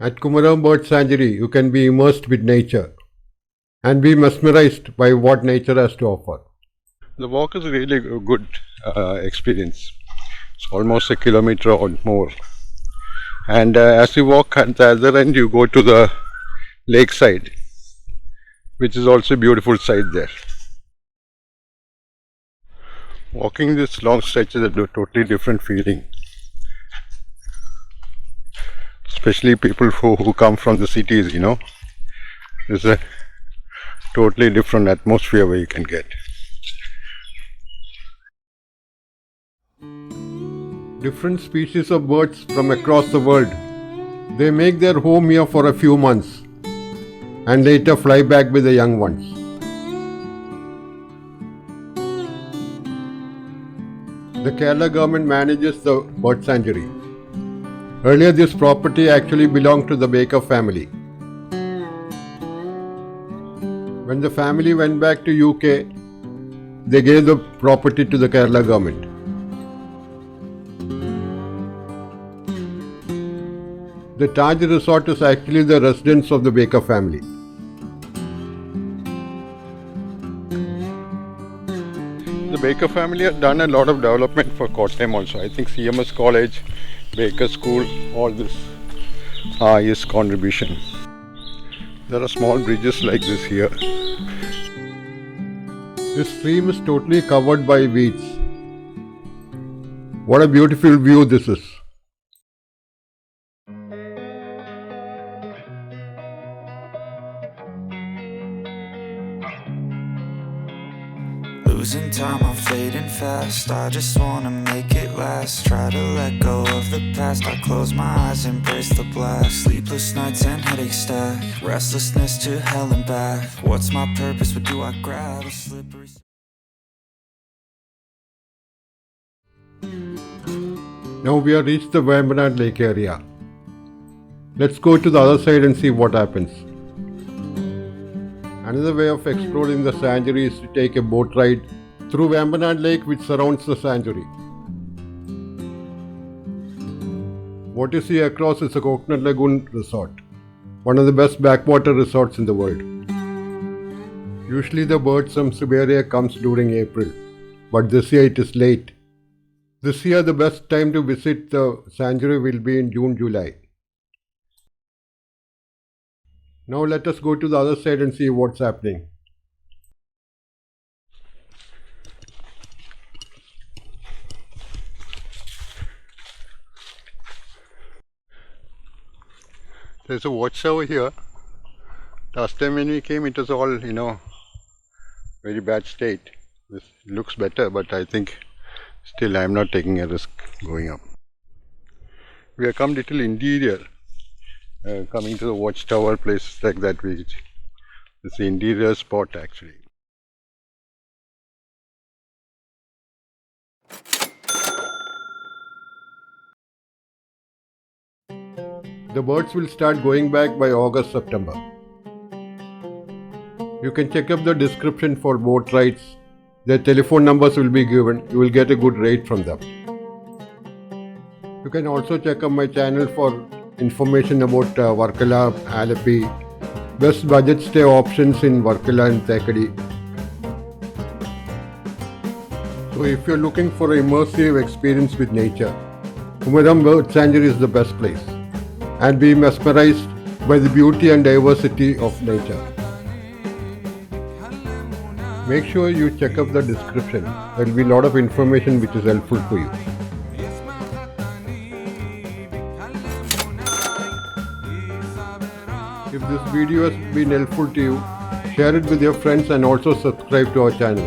At Kumarakom Bird Sanctuary, you can be immersed with nature and be mesmerized by what nature has to offer. The walk is really a good experience. It's almost a kilometer or more. And as you walk at the other end, you go to the lakeside, which is also a beautiful sight there. Walking this long stretch is a totally different feeling. Especially people who come from the cities, you know. There's a totally different atmosphere where you can get. Different species of birds from across the world. They make their home here for a few months and later fly back with the young ones. The Kerala government manages the bird sanctuary. Earlier this property actually belonged to the Baker family. When the family went back to UK, they gave the property to the Kerala government. The Taj Resort is actually the residence of the Baker family. The Baker family has done a lot of development for Kottayam also. I think CMS College, Baker School, all this are his contribution. There are small bridges like this here. This stream is totally covered by weeds. What a beautiful view this is. Losing time, I'm fading fast. I just wanna make it last. Try to let go of the past. I close my eyes, embrace the blast. Sleepless nights and headaches stack. Restlessness to hell and back. What's my purpose? What do I grab? A slippery... Now we have reached the Vembanad Lake area. Let's go to the other side and see what happens. Another way of exploring the sanctuary is to take a boat ride through Vembanad Lake, which surrounds the sanctuary. What you see across is a Coconut Lagoon resort, one of the best backwater resorts in the world. Usually the birds from Siberia comes during April, but this year it is late. This year the best time to visit the sanctuary will be in June-July. Now let us go to the other side and see what's happening. There's a watchtower here. Last time when we came, it was all, very bad state. This looks better, but I think still I'm not taking a risk going up. We have come little interior. Coming to the watchtower, places like that, it's the interior spot actually. The birds will start going back by August-September. You can check up the description for boat rides. Their telephone numbers will be given. You will get a good rate from them. You can also check up my channel for information about Varkala, Alleppey, best budget stay options in Varkala and Thekkady. So if you're looking for an immersive experience with nature, Kumarakom Bird Sanctuary is the best place, and be mesmerized by the beauty and diversity of nature. Make sure you check up the description. There will be a lot of information which is helpful for you. If this video has been helpful to you, share it with your friends and also subscribe to our channel.